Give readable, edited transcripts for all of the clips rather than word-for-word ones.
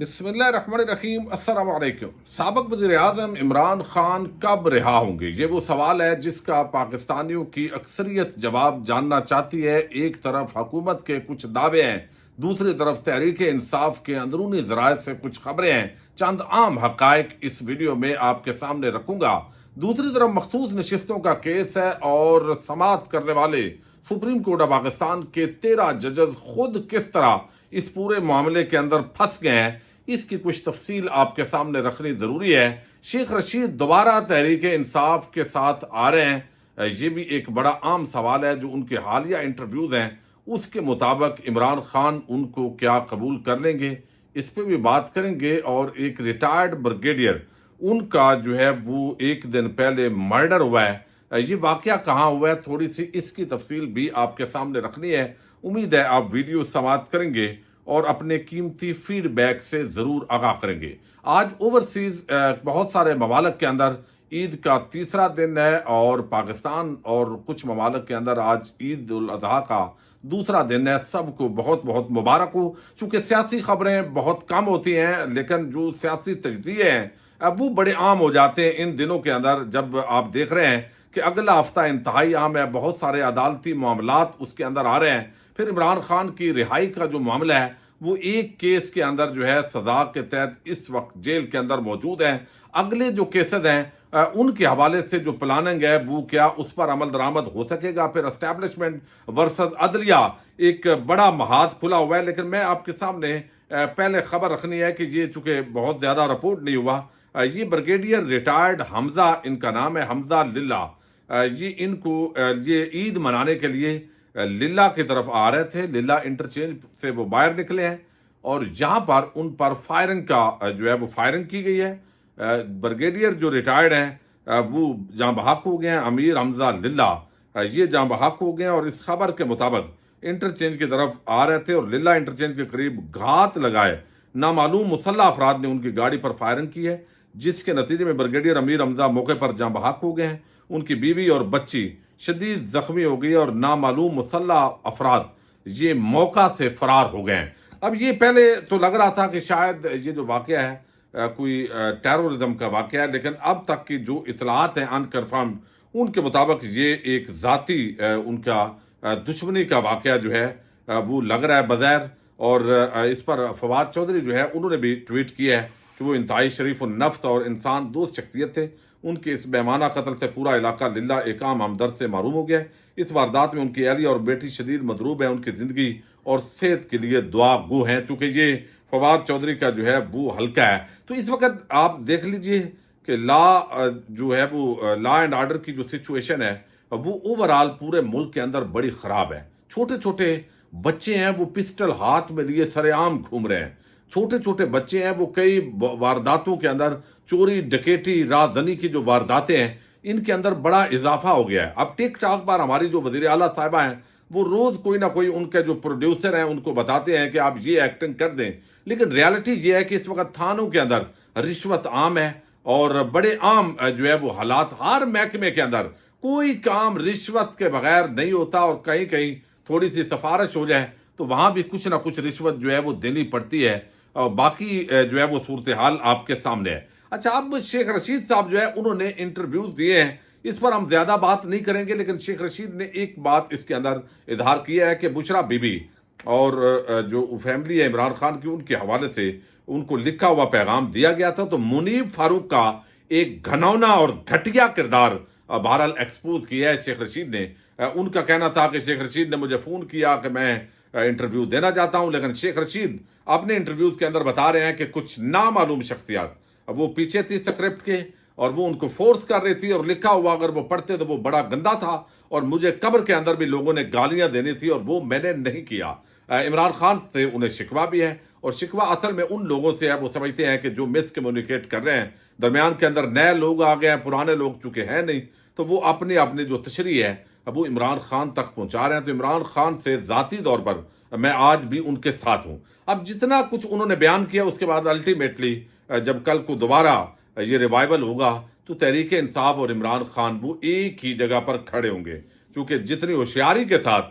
بسم اللہ الرحمن الرحیم۔ السلام علیکم۔ سابق وزیر اعظم عمران خان کب رہا ہوں گے؟ یہ وہ سوال ہے جس کا پاکستانیوں کی اکثریت جواب جاننا چاہتی ہے۔ ایک طرف حکومت کے کچھ دعوے ہیں، دوسری طرف تحریک انصاف کے اندرونی ذرائع سے کچھ خبریں ہیں۔ چند عام حقائق اس ویڈیو میں آپ کے سامنے رکھوں گا۔ دوسری طرف مخصوص نشستوں کا کیس ہے اور سماعت کرنے والے سپریم کورٹ آف پاکستان کے 13 ججز خود کس طرح اس پورے معاملے کے اندر پھنس گئے ہیں، اس کی کچھ تفصیل آپ کے سامنے رکھنی ضروری ہے۔ شیخ رشید دوبارہ تحریک انصاف کے ساتھ آ رہے ہیں، یہ بھی ایک بڑا عام سوال ہے۔ جو ان کے حالیہ انٹرویوز ہیں اس کے مطابق عمران خان ان کو کیا قبول کر لیں گے، اس پہ بھی بات کریں گے۔ اور ایک ریٹائرڈ بریگیڈیئر، ان کا جو ہے وہ ایک دن پہلے مرڈر ہوا ہے، یہ واقعہ کہاں ہوا ہے، تھوڑی سی اس کی تفصیل بھی آپ کے سامنے رکھنی ہے۔ امید ہے آپ ویڈیو سماعت کریں گے اور اپنے قیمتی فیڈ بیک سے ضرور آگاہ کریں گے۔ آج اوورسیز بہت سارے ممالک کے اندر عید کا تیسرا دن ہے، اور پاکستان اور کچھ ممالک کے اندر آج عید الاضحیٰ کا دوسرا دن ہے۔ سب کو بہت بہت مبارک ہو۔ چونکہ سیاسی خبریں بہت کم ہوتی ہیں، لیکن جو سیاسی تجزیے ہیں وہ بڑے عام ہو جاتے ہیں ان دنوں کے اندر، جب آپ دیکھ رہے ہیں کہ اگلا ہفتہ انتہائی عام ہے، بہت سارے عدالتی معاملات اس کے اندر آ رہے ہیں۔ پھر عمران خان کی رہائی کا جو معاملہ ہے وہ ایک کیس کے اندر جو ہے سزا کے تحت اس وقت جیل کے اندر موجود ہیں۔ اگلے جو کیسز ہیں ان کے حوالے سے جو پلاننگ ہے وہ کیا اس پر عمل درآمد ہو سکے گا۔ پھر اسٹیبلشمنٹ ورسز عدلیہ، ایک بڑا محاذ کھلا ہوا ہے۔ لیکن میں آپ کے سامنے پہلے خبر رکھنی ہے کہ یہ چونکہ بہت زیادہ رپورٹ نہیں ہوا، یہ بریگیڈیئر ریٹائرڈ حمزہ، ان کا نام ہے حمزہ للہ، یہ ان کو یہ عید منانے کے لیے للہ کی طرف آ رہے تھے۔ للہ انٹرچینج سے وہ باہر نکلے ہیں اور یہاں پر ان پر فائرنگ کا جو ہے وہ فائرنگ کی گئی ہے۔ بریگیڈیئر جو ریٹائرڈ ہیں وہ جاں بحق ہو گئے ہیں، امیر حمزہ للہ یہ جاں بحق ہو گئے ہیں، اور اس خبر کے مطابق انٹرچینج کی طرف آ رہے تھے اور للہ انٹرچینج کے قریب گھات لگائے نامعلوم مسلح افراد نے ان کی گاڑی پر فائرنگ کی ہے، جس کے نتیجے میں بریگیڈیئر امیر حمزہ موقع پر جاں بحق ہو گئے ہیں۔ ان کی بیوی اور بچی شدید زخمی ہو گئی اور نامعلوم مسلح افراد یہ موقع سے فرار ہو گئے ہیں۔ اب یہ پہلے تو لگ رہا تھا کہ شاید یہ جو واقعہ ہے کوئی ٹیرورزم کا واقعہ ہے، لیکن اب تک کی جو اطلاعات ہیں انکنفرمڈ، ان کے مطابق یہ ایک ذاتی ان کا دشمنی کا واقعہ جو ہے وہ لگ رہا ہے بظاہر۔ اور اس پر فواد چودھری جو ہے انہوں نے بھی ٹویٹ کیا ہے کہ وہ انتہائی شریف النفس اور انسان دوست شخصیت تھے۔ ان کے اس بےمانہ قتل سے پورا علاقہ للہ ایک عام ہمدرد سے محروم ہو گیا ہے۔ اس واردات میں ان کی اہلیہ اور بیٹی شدید مضروب ہیں، ان کی زندگی اور صحت کے لیے دعا گو ہیں، چونکہ یہ فواد چودھری کا جو ہے وہ حلقہ ہے۔ تو اس وقت آپ دیکھ لیجئے کہ جو ہے وہ لا اینڈ آرڈر کی جو سچویشن ہے وہ اوورال پورے ملک کے اندر بڑی خراب ہے۔ چھوٹے چھوٹے بچے ہیں وہ پسٹل ہاتھ میں لیے سرے عام گھوم رہے ہیں۔ چھوٹے چھوٹے بچے ہیں وہ کئی وارداتوں کے اندر، چوری ڈکیٹی راہ زنی کی جو وارداتیں ہیں ان کے اندر بڑا اضافہ ہو گیا ہے۔ اب ٹک ٹاک پر ہماری جو وزیر اعلیٰ صاحبہ ہیں وہ روز کوئی نہ کوئی ان کے جو پروڈیوسر ہیں ان کو بتاتے ہیں کہ آپ یہ ایکٹنگ کر دیں، لیکن ریالٹی یہ ہے کہ اس وقت تھانوں کے اندر رشوت عام ہے اور بڑے عام جو ہے وہ حالات، ہر محکمے کے اندر کوئی کام رشوت کے بغیر نہیں ہوتا، اور کہیں کہیں تھوڑی سی سفارش ہو جائے تو وہاں بھی کچھ نہ کچھ رشوت جو ہے وہ دینی پڑتی ہے، اور باقی جو ہے وہ صورتحال آپ کے سامنے ہے۔ اچھا، اب شیخ رشید صاحب جو ہے انہوں نے انٹرویوز دیے ہیں، اس پر ہم زیادہ بات نہیں کریں گے، لیکن شیخ رشید نے ایک بات اس کے اندر اظہار کیا ہے کہ بشرا بی بی اور جو فیملی ہے عمران خان کی، ان کے حوالے سے ان کو لکھا ہوا پیغام دیا گیا تھا، تو منیب فاروق کا ایک گھنونا اور گھٹیا کردار بہرحال ایکسپوز کیا ہے شیخ رشید نے۔ ان کا کہنا تھا کہ شیخ رشید نے مجھے فون کیا کہ میں انٹرویو دینا چاہتا ہوں، لیکن شیخ رشید اپنے انٹرویوز کے اندر بتا رہے ہیں کہ کچھ نامعلوم شخصیات وہ پیچھے تھی اسکرپٹ کے، اور وہ ان کو فورس کر رہی تھی، اور لکھا ہوا اگر وہ پڑھتے تو وہ بڑا گندا تھا، اور مجھے قبر کے اندر بھی لوگوں نے گالیاں دینی تھی اور وہ میں نے نہیں کیا۔ عمران خان سے انہیں شکوہ بھی ہے، اور شکوہ اصل میں ان لوگوں سے ہے، وہ سمجھتے ہیں کہ جو مس کمیونیکیٹ کر رہے ہیں، درمیان کے اندر نئے لوگ آ گئے ہیں، پرانے لوگ چونکہ ہیں نہیں، تو وہ اپنے جو تشریح ہے وہ عمران خان تک پہنچا رہے ہیں۔ تو عمران خان سے ذاتی طور پر میں آج بھی ان کے ساتھ ہوں۔ اب جتنا کچھ انہوں نے بیان کیا اس کے بعد الٹیمیٹلی جب کل کو دوبارہ یہ ریوائول ہوگا تو تحریک انصاف اور عمران خان وہ ایک ہی جگہ پر کھڑے ہوں گے، چونکہ جتنی ہوشیاری کے ساتھ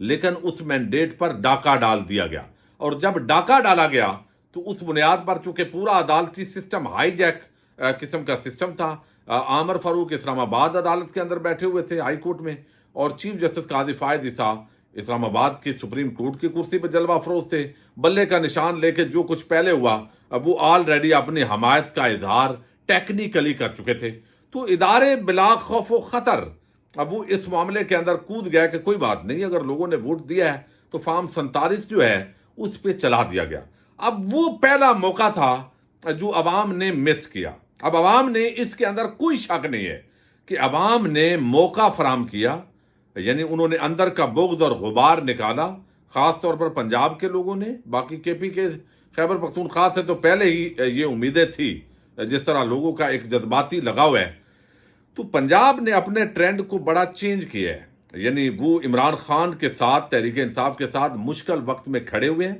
لیکن اس مینڈیٹ پر ڈاکہ ڈال دیا گیا، اور جب ڈاکہ ڈالا گیا تو اس بنیاد پر چونکہ پورا عدالتی سسٹم ہائی جیک قسم کا سسٹم تھا، عامر فاروق اسلام آباد عدالت کے اندر بیٹھے ہوئے تھے ہائی کورٹ میں، اور چیف جسٹس قاضی فائد عیسیٰ اسلام آباد کی سپریم کورٹ کی کرسی پہ جلوہ افروز تھے، بلے کا نشان لے کے جو کچھ پہلے ہوا اب وہ آلریڈی اپنی حمایت کا اظہار ٹیکنیکلی کر چکے تھے۔ تو ادارے بلا خوف و خطر اب وہ اس معاملے کے اندر کود گیا کہ کوئی بات نہیں، اگر لوگوں نے ووٹ دیا ہے تو فارم 47 جو ہے اس پہ چلا دیا گیا۔ اب وہ پہلا موقع تھا جو عوام نے مس کیا۔ اب عوام نے اس کے اندر کوئی شک نہیں ہے کہ عوام نے موقع فراہم کیا، یعنی انہوں نے اندر کا بغض اور غبار نکالا، خاص طور پر پنجاب کے لوگوں نے، باقی کے پی کے خیبر پختونخوا سے تو پہلے ہی یہ امیدیں تھی، جس طرح لوگوں کا ایک جذباتی لگاؤ ہے۔ تو پنجاب نے اپنے ٹرینڈ کو بڑا چینج کیا ہے، یعنی وہ عمران خان کے ساتھ، تحریک انصاف کے ساتھ مشکل وقت میں کھڑے ہوئے ہیں۔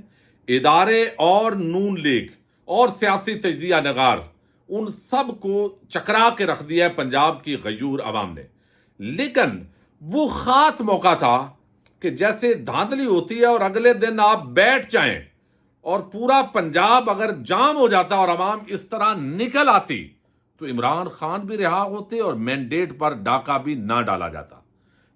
ادارے اور نون لیگ اور سیاسی تجزیہ نگار ان سب کو چکرا کے رکھ دیا ہے پنجاب کی غیور عوام نے۔ لیکن وہ خاص موقع تھا کہ جیسے دھاندلی ہوتی ہے اور اگلے دن آپ بیٹھ جائیں اور پورا پنجاب اگر جام ہو جاتا اور عوام اس طرح نکل آتی تو عمران خان بھی رہا ہوتے اور مینڈیٹ پر ڈاکہ بھی نہ ڈالا جاتا۔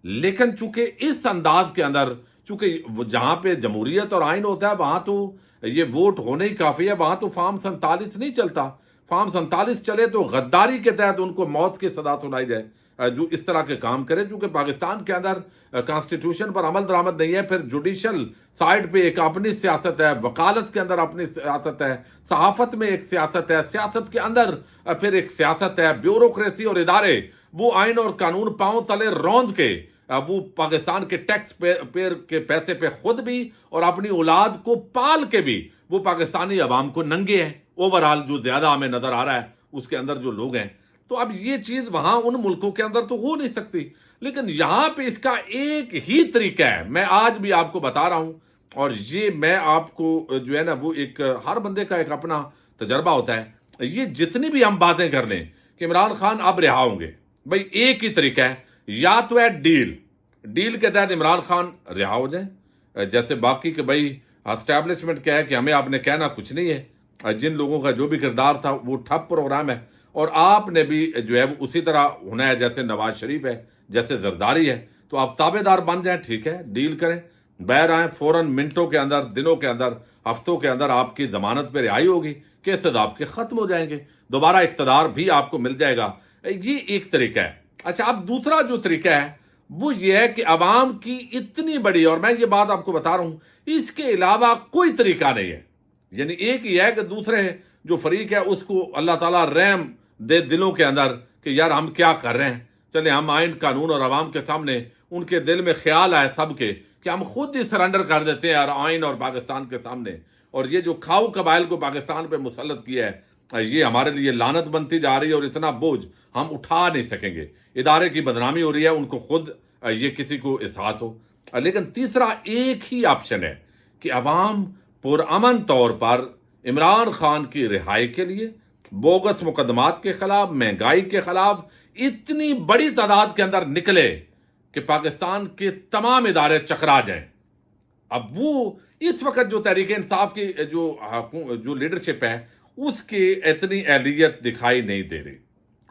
لیکن چونکہ اس انداز کے اندر، چونکہ جہاں پہ جمہوریت اور آئین ہوتا ہے وہاں تو یہ ووٹ ہونے ہی کافی ہے، وہاں تو فارم 47 نہیں چلتا۔ فارم 47 چلے تو غداری کے تحت ان کو موت کی سزا سنائی جائے جو اس طرح کے کام کرے۔ چونکہ پاکستان کے اندر کانسٹیٹیوشن پر عمل درآمد نہیں ہے، پھر جوڈیشل سائڈ پہ ایک اپنی سیاست ہے، وکالت کے اندر اپنی سیاست ہے، صحافت میں ایک سیاست ہے، سیاست کے اندر پھر ایک سیاست ہے، بیوروکریسی اور ادارے وہ آئین اور قانون پاؤں تلے روند کے وہ پاکستان کے ٹیکس پیئر کے پیسے پہ خود بھی اور اپنی اولاد کو پال کے بھی وہ پاکستانی عوام کو ننگے ہیں۔ اوورال جو زیادہ ہمیں نظر آ رہا ہے اس کے اندر جو لوگ ہیں، تو اب یہ چیز وہاں ان ملکوں کے اندر تو ہو نہیں سکتی، لیکن یہاں پہ اس کا ایک ہی طریقہ ہے، میں آج بھی آپ کو بتا رہا ہوں، اور یہ میں آپ کو جو ہے نا وہ ایک ہر بندے کا ایک اپنا تجربہ ہوتا ہے۔ یہ جتنی بھی ہم باتیں کر لیں کہ عمران خان اب رہا ہوں گے، بھائی ایک ہی طریقہ ہے، یا تو ہے ڈیل کے تحت عمران خان رہا ہو جائیں، جیسے باقی کہ بھائی اسٹیبلشمنٹ کیا ہے کہ ہمیں آپ نے کہنا کچھ نہیں ہے، جن لوگوں کا جو بھی کردار تھا وہ ٹھپ پروگرام ہے، اور آپ نے بھی جو ہے وہ اسی طرح ہونا ہے، جیسے نواز شریف ہے، جیسے زرداری ہے، تو آپ تابع دار بن جائیں، ٹھیک ہے، ڈیل کریں، باہر آئیں، فوراً منٹوں کے اندر، دنوں کے اندر، ہفتوں کے اندر آپ کی ضمانت پہ رہائی ہوگی، کیسز آپ کے ختم ہو جائیں گے، دوبارہ اقتدار بھی آپ کو مل جائے گا۔ یہ ایک طریقہ ہے۔ اچھا، اب دوسرا جو طریقہ ہے وہ یہ ہے کہ عوام کی اتنی بڑی، اور میں یہ بات آپ کو بتا رہا ہوں، اس کے علاوہ کوئی طریقہ نہیں ہے، یعنی ایک یہ ہے کہ دوسرے جو فریق ہے اس کو اللہ تعالیٰ رحم دے دلوں کے اندر کہ یار ہم کیا کر رہے ہیں، چلے ہم آئین قانون اور عوام کے سامنے، ان کے دل میں خیال آئے سب کے کہ ہم خود ہی سرنڈر کر دیتے ہیں یار آئین اور پاکستان کے سامنے، اور یہ جو کھاؤ قبائل کو پاکستان پہ مسلط کیا ہے یہ ہمارے لیے لعنت بنتی جا رہی ہے، اور اتنا بوجھ ہم اٹھا نہیں سکیں گے، ادارے کی بدنامی ہو رہی ہے، ان کو خود یہ کسی کو احساس ہو۔ لیکن تیسرا ایک ہی آپشن ہے کہ عوام پرامن طور پر عمران خان کی رہائی کے لیے، بوگس مقدمات کے خلاف، مہنگائی کے خلاف اتنی بڑی تعداد کے اندر نکلے کہ پاکستان کے تمام ادارے چکرا جائیں۔ اب وہ اس وقت جو تحریک انصاف کی جو لیڈرشپ ہے اس کی اتنی اہلیت دکھائی نہیں دے رہی۔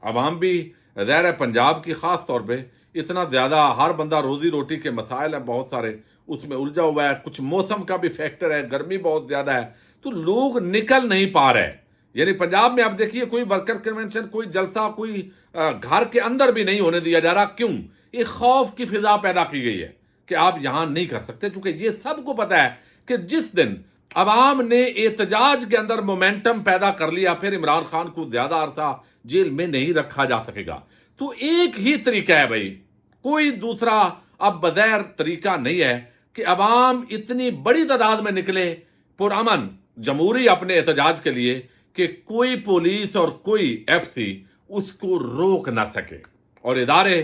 عوام بھی ظاہر ہے پنجاب کی خاص طور پہ اتنا زیادہ، ہر بندہ روزی روٹی کے مسائل ہیں بہت سارے، اس میں الجھا ہوا ہے، کچھ موسم کا بھی فیکٹر ہے، گرمی بہت زیادہ ہے، تو لوگ نکل نہیں پا رہے۔ یعنی پنجاب میں آپ دیکھیے کوئی ورکر کنونشن، کوئی جلسہ، کوئی گھر کے اندر بھی نہیں ہونے دیا جا رہا۔ کیوں؟ ایک خوف کی فضا پیدا کی گئی ہے کہ آپ یہاں نہیں کر سکتے، چونکہ یہ سب کو پتا ہے کہ جس دن عوام نے احتجاج کے اندر مومنٹم پیدا کر لیا پھر عمران خان کو زیادہ عرصہ جیل میں نہیں رکھا جا سکے گا۔ تو ایک ہی طریقہ ہے بھائی، کوئی دوسرا اب بغیر طریقہ نہیں ہے کہ عوام اتنی بڑی تعداد میں نکلے پرامن جمہوری اپنے احتجاج کے لیے کہ کوئی پولیس اور کوئی ایف سی اس کو روک نہ سکے، اور ادارے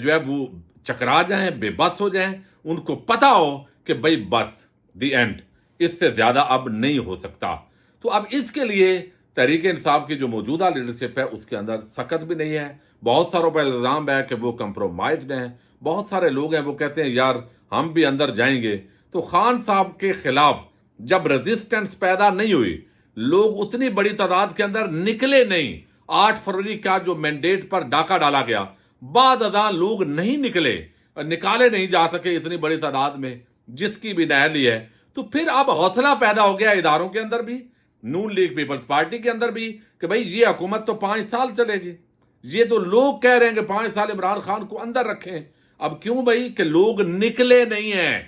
جو ہے وہ چکرا جائیں، بے بس ہو جائیں، ان کو پتا ہو کہ بھائی بس دی اینڈ، اس سے زیادہ اب نہیں ہو سکتا۔ تو اب اس کے لیے تحریک انصاف کی جو موجودہ لیڈرشپ ہے اس کے اندر سخت بھی نہیں ہے، بہت ساروں پر الزام ہے کہ وہ کمپرومائزڈ ہیں، بہت سارے لوگ ہیں وہ کہتے ہیں یار ہم بھی اندر جائیں گے. تو خان صاحب کے خلاف جب رزسٹنس پیدا نہیں ہوئی، لوگ اتنی بڑی تعداد کے اندر نکلے نہیں. 8 فروری کا جو مینڈیٹ پر ڈاکہ ڈالا گیا، بعد ازاں لوگ نہیں نکلے، نکالے نہیں جا سکے اتنی بڑی تعداد میں، جس کی بھی نااہلی ہے. تو پھر اب حوصلہ پیدا ہو گیا اداروں کے اندر بھی، نون لیگ پیپلز پارٹی کے اندر بھی، کہ بھئی یہ حکومت تو 5 سال چلے گی. یہ تو لوگ کہہ رہے ہیں کہ 5 سال عمران خان کو اندر رکھیں. اب کیوں بھئی؟ کہ لوگ نکلے نہیں ہیں،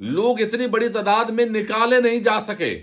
لوگ اتنی بڑی تعداد میں نکالے نہیں جا سکے.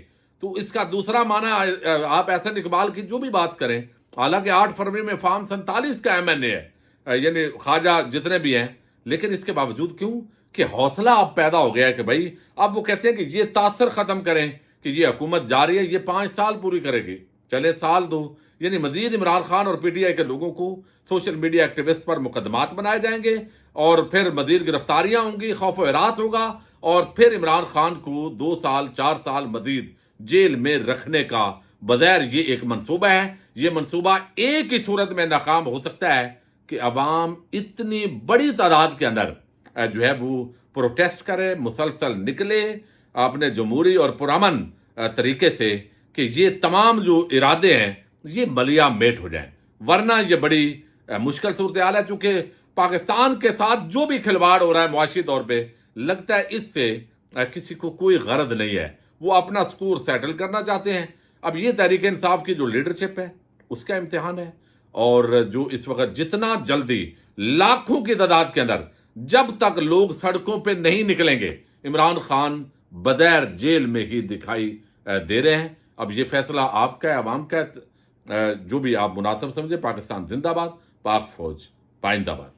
تو اس کا دوسرا معنی، آپ احسن اقبال کی جو بھی بات کریں، حالانکہ 8 فروری میں فارم 47 کا MNA ہے، یعنی خواجہ جتنے بھی ہیں، لیکن اس کے باوجود کیوں کہ حوصلہ اب پیدا ہو گیا ہے کہ بھائی اب وہ کہتے ہیں کہ یہ تاثر ختم کریں کہ یہ حکومت جاری ہے، یہ 5 سال پوری کرے گی، چلے سال دو. یعنی مزید عمران خان اور PTI کے لوگوں کو سوشل میڈیا ایکٹیوسٹ پر مقدمات بنائے جائیں گے، اور پھر مزید گرفتاریاں ہوں گی، خوف و ہراس ہوگا، اور پھر عمران خان کو 2 سال 4 سال مزید جیل میں رکھنے کا بظاہر یہ ایک منصوبہ ہے. یہ منصوبہ ایک ہی صورت میں ناکام ہو سکتا ہے کہ عوام اتنی بڑی تعداد کے اندر جو ہے وہ پروٹیسٹ کرے، مسلسل نکلے اپنے جمہوری اور پرامن طریقے سے، کہ یہ تمام جو ارادے ہیں یہ ملیا میٹ ہو جائیں. ورنہ یہ بڑی مشکل صورتحال ہے، چونکہ پاکستان کے ساتھ جو بھی کھلواڑ ہو رہا ہے معاشی طور پہ، لگتا ہے اس سے کسی کو کوئی غرض نہیں ہے، وہ اپنا سکور سیٹل کرنا چاہتے ہیں. اب یہ تحریک انصاف کی جو لیڈرشپ ہے اس کا امتحان ہے، اور جو اس وقت جتنا جلدی لاکھوں کی تعداد کے اندر جب تک لوگ سڑکوں پہ نہیں نکلیں گے، عمران خان بغیر جیل میں ہی دکھائی دے رہے ہیں. اب یہ فیصلہ آپ کا ہے، عوام کا ہے، جو بھی آپ مناسب سمجھے. پاکستان زندہ باد، پاک فوج پائندہ باد.